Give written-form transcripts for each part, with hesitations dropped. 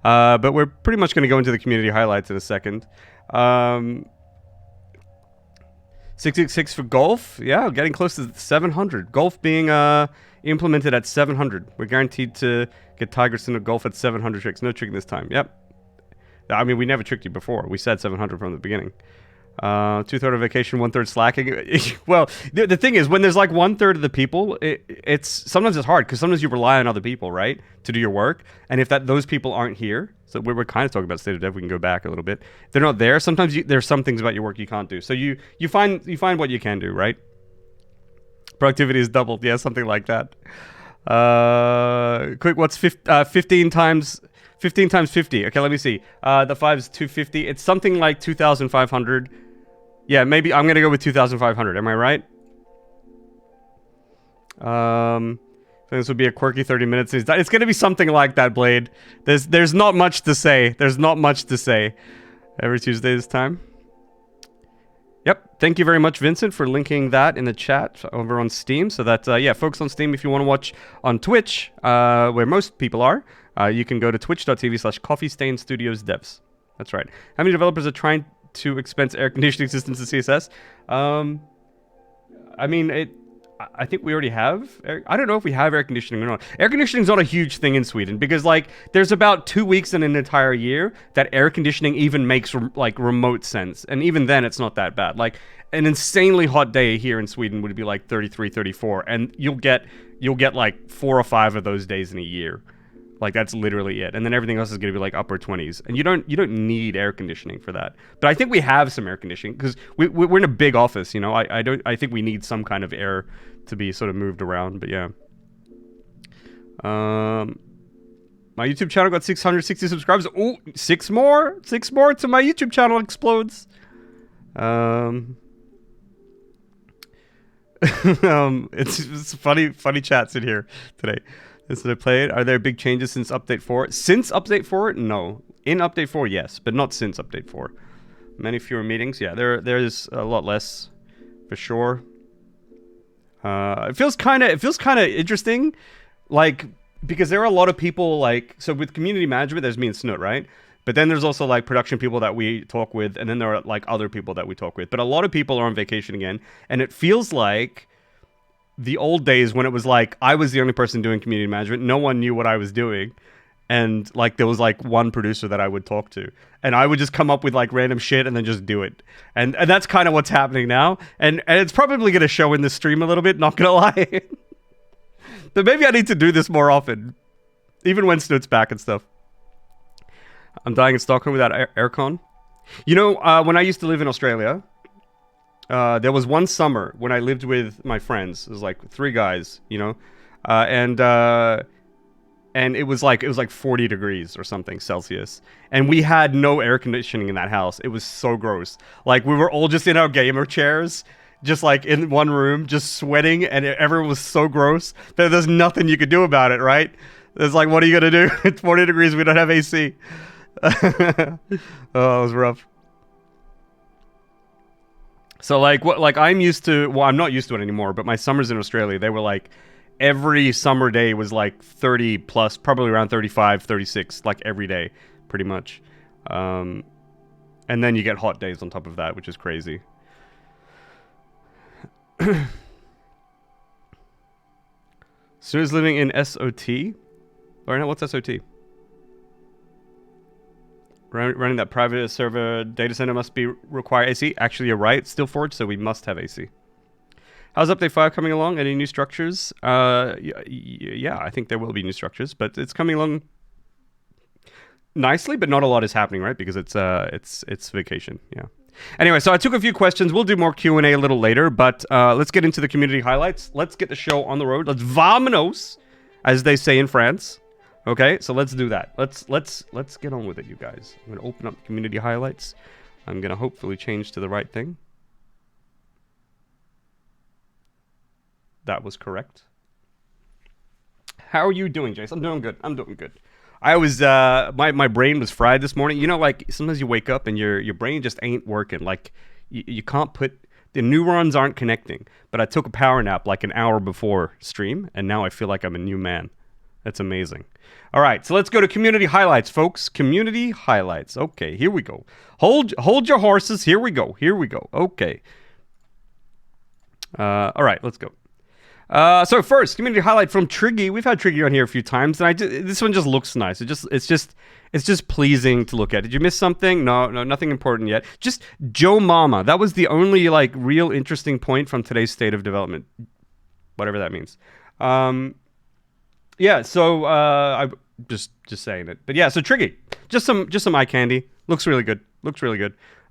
But we're pretty much going to go into the community highlights in a second. 666 for golf. Yeah, getting close to 700. Golf being implemented at 700. We're guaranteed to get Tigers to golf at 700 tricks. No tricking this time. Yep. I mean, we never tricked you before. We said 700 from the beginning. 2/3 of vacation, 1/3 slacking. Well, the thing is, when there's like 1/3 of the people, sometimes it's hard because sometimes you rely on other people, right, to do your work. And if those people aren't here, so we're kind of talking about state of dev. We can go back a little bit. If they're not there, sometimes there's some things about your work you can't do. So you find what you can do, right? Productivity is doubled. Yeah, something like that. Quick, what's 15 times 50? Okay, let me see. The 5 is 250. It's something like 2,500. Yeah, maybe I'm gonna go with 2,500. Am I right? This would be a quirky 30 minutes. It's gonna be something like that, Blade. There's not much to say. There's not much to say. Every Tuesday this time. Yep. Thank you very much, Vincent, for linking that in the chat over on Steam. So that, yeah, folks on Steam, if you want to watch on Twitch, where most people are, you can go to twitch.tv/CoffeeStainStudiosDevs. That's right. How many developers are trying to expense air conditioning systems to CSS? I mean, I think we already have. I don't know if we have air conditioning or not. Air conditioning is not a huge thing in Sweden because, like, there's about 2 weeks in an entire year that air conditioning even makes like remote sense, and even then, it's not that bad. Like, an insanely hot day here in Sweden would be like 33, 34, and you'll get like 4 or 5 of those days in a year. Like, that's literally it. And then everything else is going to be like upper 20s. And you don't need air conditioning for that. But I think we have some air conditioning because we're in a big office, you know. I think we need some kind of air to be sort of moved around, but yeah. My YouTube channel got 660 subscribers. Oh, 6 more to my YouTube channel explodes. It's funny chats in here today. This that I played. Are there big changes since update 4? Since update 4? No. In update 4, yes, but not since update 4. Many fewer meetings. Yeah, there's a lot less for sure. It feels kind of interesting, like, because there are a lot of people, like, so with community management, there's me and Snoot, right? But then there's also like production people that we talk with, and then there are like other people that we talk with. But a lot of people are on vacation again, and it feels like the old days when it was like I was the only person doing community management. No one knew what I was doing. And like there was like one producer that I would talk to. And I would just come up with like random shit and then just do it. And that's kind of what's happening now. And it's probably going to show in the stream a little bit, not going to lie. But maybe I need to do this more often. Even when Snoot's back and stuff. I'm dying in Stockholm without aircon. You know, when I used to live in Australia, there was one summer when I lived with my friends. It was like 3 guys, you know, and it was like 40 degrees or something Celsius, and we had no air conditioning in that house. It was so gross. Like we were all just in our gamer chairs, just like in one room, just sweating, and everyone was so gross that there's nothing you could do about it, right? It's like, what are you gonna do? It's 40 degrees. We don't have AC. Oh, it was rough. So like I'm used to, well, I'm not used to it anymore, but my summers in Australia, they were like, every summer day was like 30 plus, probably around 35, 36, like every day, pretty much. And then you get hot days on top of that, which is crazy. Sue's living in SOT? Or no, what's SOT? Running that private server data center must require AC. Actually, you're right. Still forged, so we must have AC. How's Update 5 coming along? Any new structures? Yeah, I think there will be new structures, but it's coming along nicely, but not a lot is happening, right? Because it's vacation, yeah. Anyway, so I took a few questions. We'll do more Q&A a little later, but let's get into the community highlights. Let's get the show on the road. Let's vamonos, as they say in France. Okay, so let's do that. Let's get on with it, you guys. I'm gonna open up community highlights. I'm gonna hopefully change to the right thing. That was correct. How are you doing, Jace? I'm doing good. I was my brain was fried this morning. You know, like sometimes you wake up and your brain just ain't working. Like you can't put the neurons aren't connecting. But I took a power nap like an hour before stream, and now I feel like I'm a new man. It's amazing. All right, so let's go to community highlights, folks. Community highlights. Okay, here we go. Hold your horses. Here we go. Okay. All right, let's go. So first, community highlight from Triggy. We've had Triggy on here a few times, and this one just looks nice. It's just pleasing to look at. Did you miss something? No, nothing important yet. Just Joe Mama. That was the only like real interesting point from today's state of development, whatever that means. Yeah. So I just saying it, but yeah. So Triggy, just some eye candy. Looks really good.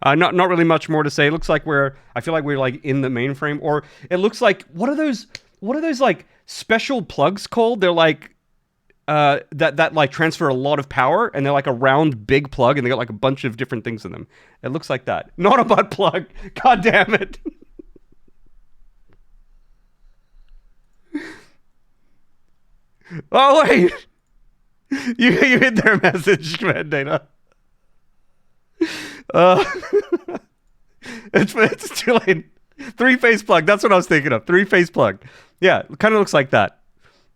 Not really much more to say. Looks like I feel like we're like in the mainframe, or it looks like what are those like special plugs called? They're like that like transfer a lot of power, and they're like a round big plug, and they got like a bunch of different things in them. It looks like that. Not a butt plug. God damn it. Oh wait. You hit their message, man, Dana. It's too late. 3-phase plug. That's what I was thinking of. 3-phase plug. Yeah, it kind of looks like that.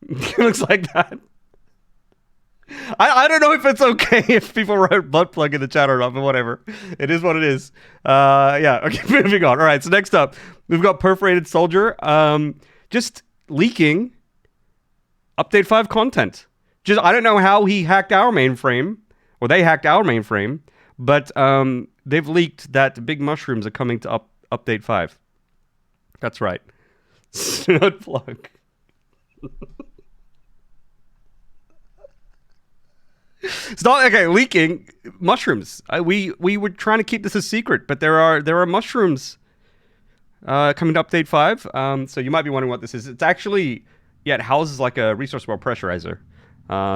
It looks like that. I don't know if it's okay if people write butt plug in the chat or not, but whatever. It is what it is. Yeah. Okay. Moving on. All right. So next up, we've got Perforated-Soldier. Just leaking update 5 content. I don't know how he hacked our mainframe, or they hacked our mainframe, but they've leaked that big mushrooms are coming to update 5. That's right. Snoot plug. It's not okay. Leaking mushrooms. We were trying to keep this a secret, but there are mushrooms coming to update 5. So you might be wondering what this is. It's actually it houses like a resource well pressurizer.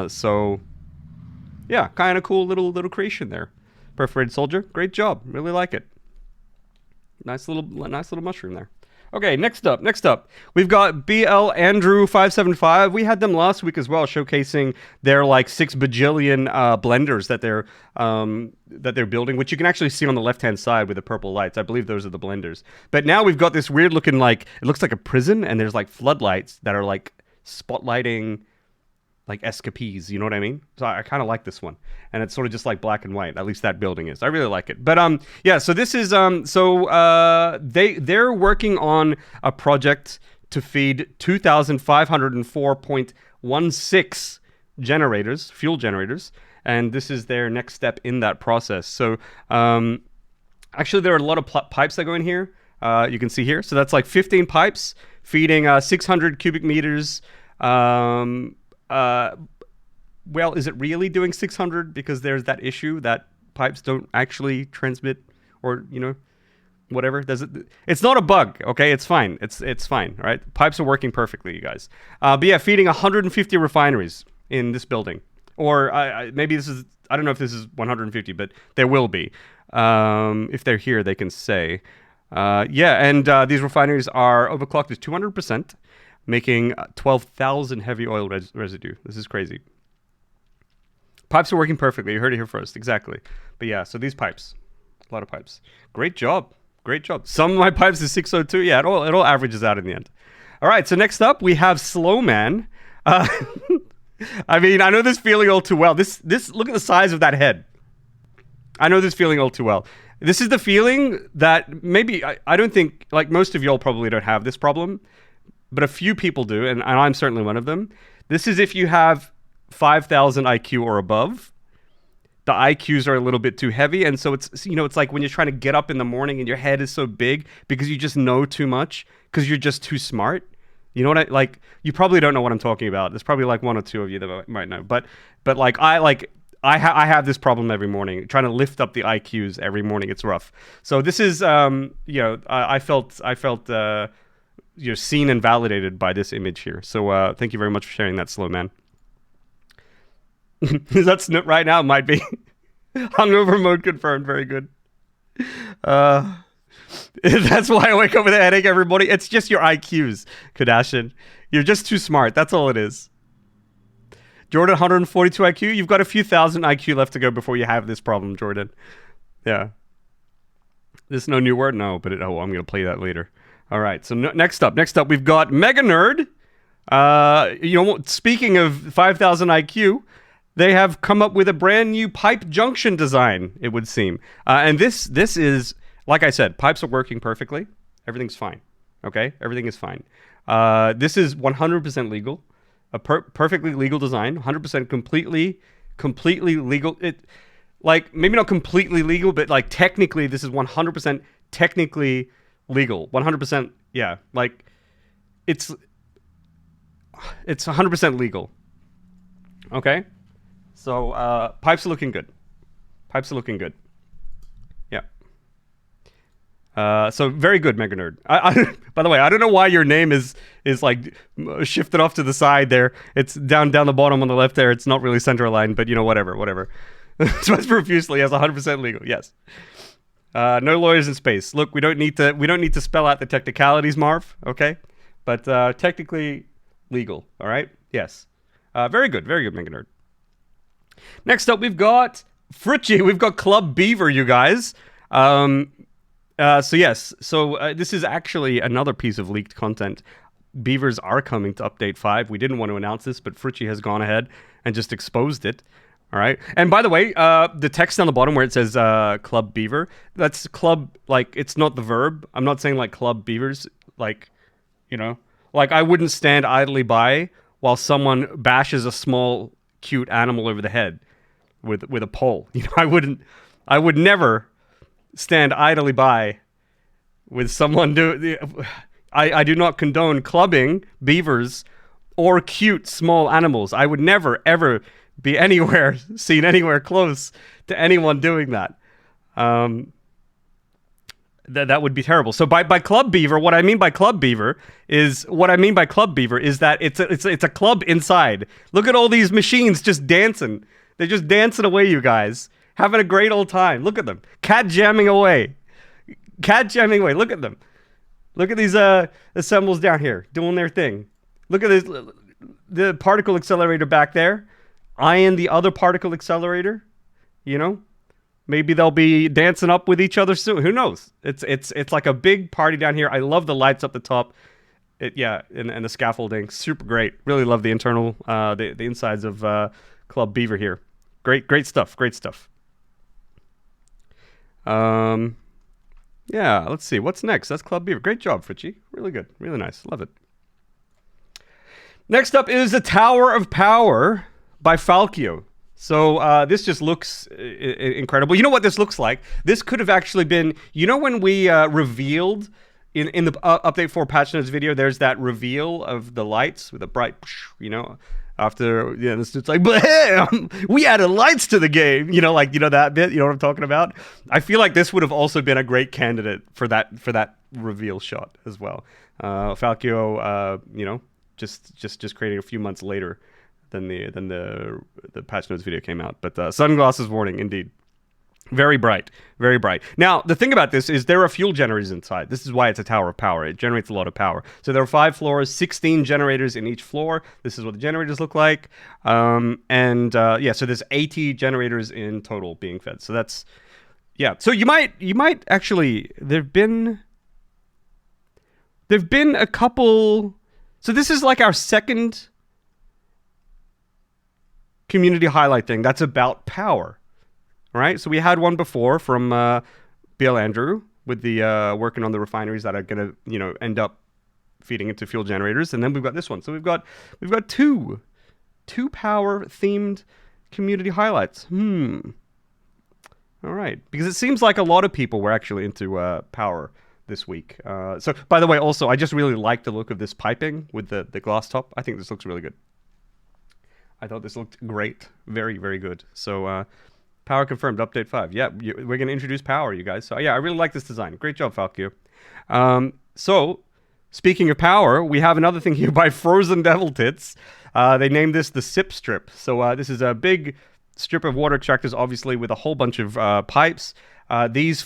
So yeah, kind of cool little creation there. Perforated-Soldier, great job. Really like it. Nice little mushroom there. Okay, next up, we've got BLAndrew 575. We had them last week as well, showcasing their like 6 bajillion blenders that they're building, which you can actually see on the left-hand side with the purple lights. I believe those are the blenders. But now we've got this weird looking like it looks like a prison, and there's like floodlights that are like spotlighting like escapees, you know what I mean? So I kind of like this one, and it's sort of just like black and white. At least that building is. I really like it. But yeah. So this is they're working on a project to feed 2,504.16 generators, fuel generators, and this is their next step in that process. So actually, there are a lot of pipes that go in here. You can see here. So that's like 15 pipes feeding 600 cubic meters. Well, is it really doing 600? Because there's that issue that pipes don't actually transmit, or whatever. It's not a bug, okay? It's fine. It's fine, all right? Pipes are working perfectly, you guys. But yeah, feeding 150 refineries in this building, or maybe this is. I don't know if this is 150, but there will be. If they're here, they can say. Yeah, and these refineries are overclocked to 200%. Making 12,000 heavy oil residue. This is crazy. Pipes are working perfectly. You heard it here first. Exactly. But yeah, so these pipes. A lot of pipes. Great job. Some of my pipes is 602. Yeah, it all averages out in the end. All right, so next up, we have Sloeman. I mean, I know this feeling all too well. This look at the size of that head. I know this feeling all too well. This is the feeling that maybe, I don't think, like most of y'all probably don't have this problem, but a few people do, and I'm certainly one of them. This is if you have 5,000 IQ or above. The IQs are a little bit too heavy, and so it's like when you're trying to get up in the morning and your head is so big because you just know too much because you're just too smart. You know what you probably don't know what I'm talking about. There's probably like one or two of you that might know, but like I have this problem every morning, trying to lift up the IQs every morning. It's rough. So this is I felt seen and validated by this image here. So thank you very much for sharing that, Sloeman. That's right now. It might be. Hungover mode confirmed. Very good. That's why I wake up with a headache every morning. It's just your IQs, Kardashian. You're just too smart. That's all it is. Jordan, 142 IQ. You've got a few thousand IQ left to go before you have this problem, Jordan. Yeah. This is no new word? No, but I'm going to play that later. All right, so next up, we've got Mega Nerd. Speaking of 5,000 IQ, they have come up with a brand new pipe junction design, it would seem. And this is, like I said, pipes are working perfectly. Everything's fine. Okay? Everything is fine. This is 100% legal. A perfectly legal design. 100% completely legal. Maybe not completely legal, but like technically this is 100% technically legal. 100%, yeah. Like, it's 100% legal. Okay? So, pipes are looking good. Pipes are looking good. Yeah. So very good, Mega Nerd. By the way, I don't know why your name is like shifted off to the side there. It's down the bottom on the left there. It's not really center aligned, but whatever. Sweats profusely as 100% legal. Yes. No lawyers in space. Look, we don't need to spell out the technicalities, Marv. Okay, but technically legal. All right. Yes. Very good, Mega Nerd. Next up, we've got Frutchy. We've got Club Beaver, you guys. So this is actually another piece of leaked content. Beavers are coming to Update 5. We didn't want to announce this, but Frutchy has gone ahead and just exposed it. All right. And by the way, the text on the bottom where it says Club Beaver, that's club, like, it's not the verb. I'm not saying like Club Beavers, like, like I wouldn't stand idly by while someone bashes a small, cute animal over the head with a pole. I would never stand idly by with someone I do not condone clubbing beavers or cute small animals. I would never, ever be seen anywhere close to anyone doing that. That would be terrible. So by Club Beaver, what I mean by Club Beaver is that it's a club inside. Look at all these machines just dancing. They're just dancing away, you guys. Having a great old time. Look at them. Cat jamming away. Look at them. Look at these assembles down here doing their thing. Look at this, the particle accelerator back there. Eyeing the other particle accelerator. Maybe they'll be dancing up with each other soon. Who knows? It's like a big party down here. I love the lights up the top. And the scaffolding. Super great. Really love the internal, the insides of Club Beaver here. Great stuff. Yeah, let's see. What's next? That's Club Beaver. Great job, Frutchy. Really good. Really nice. Love it. Next up is the Tower of Power by Falkio. So this just looks incredible. You know what this looks like? This could have actually been... when we revealed in the Update 4 patch notes video, there's that reveal of the lights with a bright... After, it's like, bam! We added lights to the game. That bit. You know what I'm talking about? I feel like this would have also been a great candidate for that reveal shot as well. Falkio, just creating a few months later than the patch notes video came out. But sunglasses warning, indeed. Very bright. Now, the thing about this is there are fuel generators inside. This is why it's a tower of power. It generates a lot of power. So there are 5 floors, 16 generators in each floor. This is what the generators look like. So there's 80 generators in total being fed. So that's, yeah. So you might actually, there've been a couple. So this is like our second community highlight thing that's about power. All right, so we had one before from BLAndrew with the working on the refineries that are gonna end up feeding into fuel generators, and then we've got this one. So we've got two power themed community highlights. All right, because it seems like a lot of people were actually into power this week. So by the way, also I just really like the look of this piping with the glass top. I think this looks really good. I thought this looked great, very very good. So. Power confirmed, Update 5. Yeah, we're going to introduce power, you guys. So, yeah, I really like this design. Great job, Falkio. So, speaking of power, we have another thing here by FrozenDevilTits. They named this the SIP strip. So, this is a big strip of water extractors, obviously, with a whole bunch of pipes. These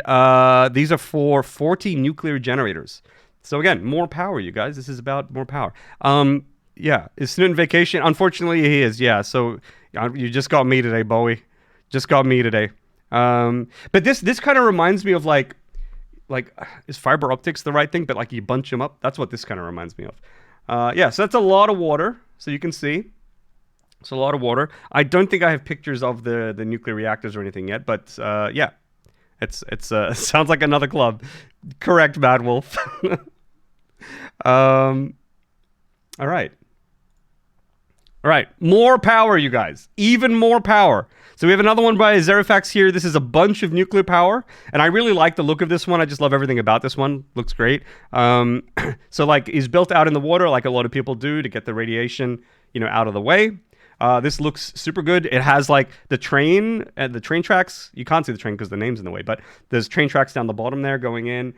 are for 40 nuclear generators. So, again, more power, you guys. This is about more power. Yeah, is Snootin' vacation? Unfortunately, he is, yeah. So, you just got me today, Bowie. Just got me today. But this kind of reminds me of like is fiber optics the right thing? But like you bunch them up. That's what this kind of reminds me of. Yeah, so that's a lot of water. So you can see. It's a lot of water. I don't think I have pictures of the nuclear reactors or anything yet, but yeah. It sounds like another club. Correct, Mad Wolf. All right. All right, more power, you guys. Even more power. So we have another one by Zerifax here. This is a bunch of nuclear power, and I really like the look of this one. I just love everything about this one. Looks great. So like, he's built out in the water, like a lot of people do, to get the radiation, you know, out of the way. This looks super good. It has like the train and the train tracks. You can't see the train because the name's in the way, but there's train tracks down the bottom there going in.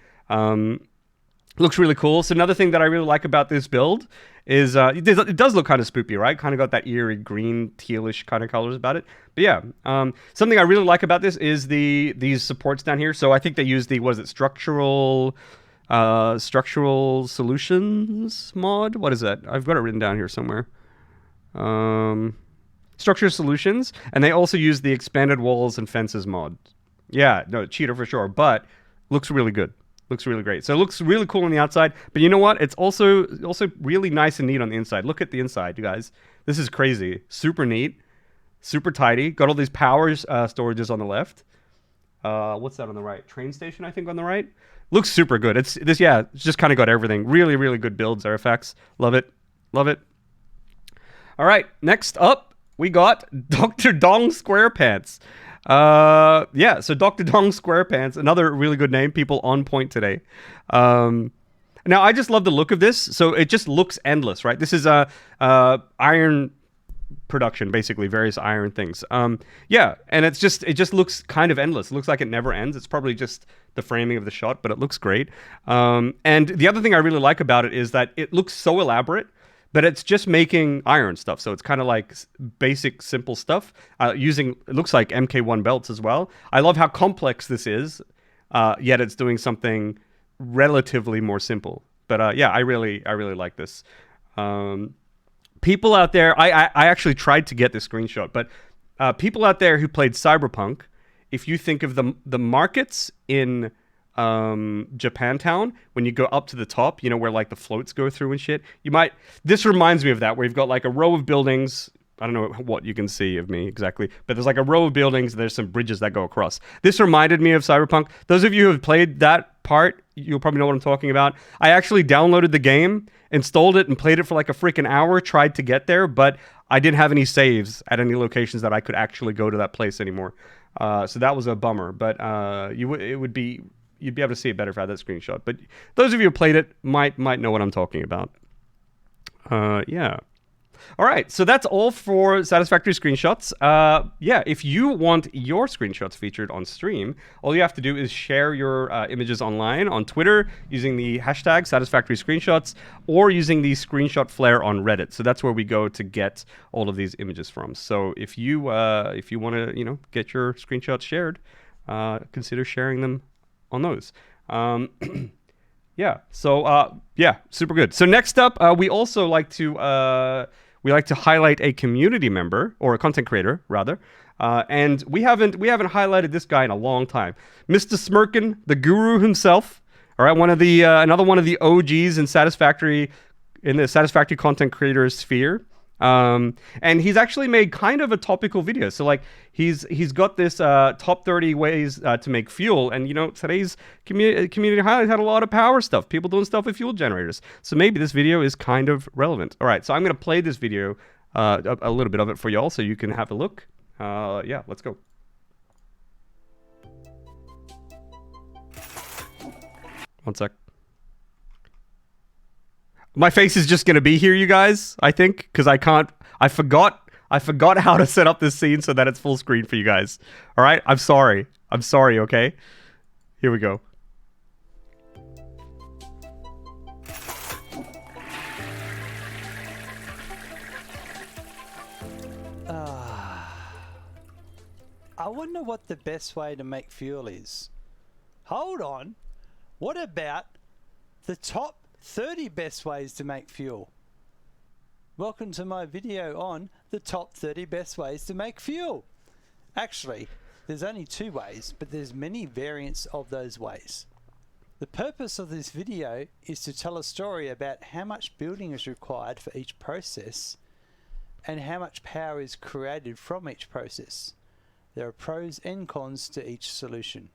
Looks really cool. So another thing that I really like about this build is it does look kind of spoopy, right? Kind of got that eerie green, tealish kind of colors about it. But yeah, something I really like about this is these supports down here. So I think they use the, what is it, structural solutions mod? What is that? I've got it written down here somewhere. Structural solutions, and they also use the expanded walls and fences mod. Yeah, no, cheater for sure, but looks really good. Looks really great. So it looks really cool on the outside, but you know what? It's also really nice and neat on the inside. Look at the inside, you guys. This is crazy. Super neat, super tidy. Got all these power storages on the left. What's that on the right? Train station, I think, on the right. Looks super good. It's just kind of got everything. Really, really good build, Zerifax. Love it. Love it. All right, next up, we got DrDongSquarePants. Yeah, so DrDongSquarePants, another really good name. People on point today. Now, I just love the look of this. So it just looks endless, right? This is iron production, basically, various iron things. Yeah, and it just looks kind of endless. It looks like it never ends. It's probably just the framing of the shot, but it looks great. And the other thing I really like about it is that it looks so elaborate, but it's just making iron stuff. So it's kind of like basic, simple stuff. Using, it looks like MK1 belts as well. I love how complex this is, yet it's doing something relatively more simple. But yeah, I really like this. People out there, I actually tried to get this screenshot, but people out there who played Cyberpunk, if you think of the markets in Japantown, when you go up to the top, you know, where like the floats go through and shit, this reminds me of that, where you've got like a row of buildings. I don't know what you can see of me exactly, but there's like a row of buildings. There's some bridges that go across. This reminded me of Cyberpunk. Those of you who have played that part, you'll probably know what I'm talking about. I actually downloaded the game, installed it, and played it for like a freaking hour, tried to get there, but I didn't have any saves at any locations that I could actually go to that place anymore. So that was a bummer, but you'd be able to see it better if I had that screenshot. But those of you who played it might know what I'm talking about. Yeah. All right, so that's all for Satisfactory screenshots. Yeah, if you want your screenshots featured on stream, all you have to do is share your images online on Twitter using the hashtag Satisfactory screenshots, or using the screenshot flare on Reddit. So that's where we go to get all of these images from. So if you want to get your screenshots shared, consider sharing them on those. Yeah. So yeah, super good. So next up, we also like to highlight a community member, or a content creator rather. And we haven't highlighted this guy in a long time. Mr. Smirkin, the guru himself. All right, another one of the OGs in Satisfactory, in the Satisfactory content creator sphere. And he's actually made kind of a topical video. So like he's got this top 30 ways to make fuel, and today's community highlight had a lot of power stuff, people doing stuff with fuel generators. So maybe this video is kind of relevant. All right, so I'm gonna play this video, a little bit of it for y'all, so you can have a look. Yeah, let's go. One sec. My face is just gonna be here, you guys, I think, because I forgot how to set up this scene so that it's full screen for you guys. All right, I'm sorry, okay? Here we go. I wonder what the best way to make fuel is. Hold on. What about the top 30 best ways to make fuel? Welcome to my video on the top 30 best ways to make fuel. Actually, there's only 2 ways, but there's many variants of those ways. The purpose of this video is to tell a story about how much building is required for each process and how much power is created from each process. There are pros and cons to each solution.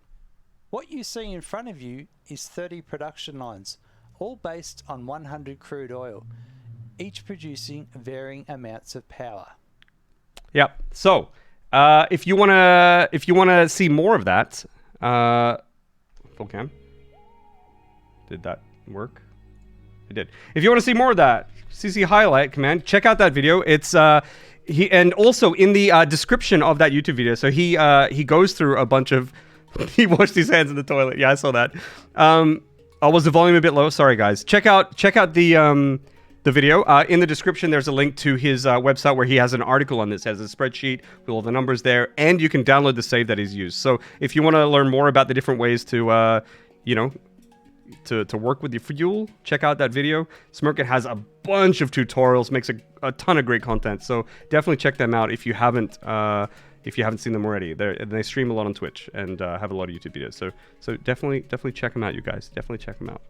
What you see in front of you is 30 production lines, all based on 100 crude oil, each producing varying amounts of power. Yep. So, if you wanna see more of that, full cam. Did that work? It did. If you want to see more of that, CC highlight command, check out that video. It's and also in the description of that YouTube video. So he goes through a bunch of. He washed his hands in the toilet. Yeah, I saw that. Was the volume a bit low? Sorry, guys. Check out the video. In the description, there's a link to his website where he has an article on this. It has a spreadsheet with all the numbers there, and you can download the save that he's used. So if you want to learn more about the different ways to, to work with your fuel, check out that video. Smirkit has a bunch of tutorials, makes a ton of great content. So definitely check them out if you haven't seen them already. They stream a lot on Twitch and have a lot of YouTube videos. So definitely check them out, you guys. Definitely check them out.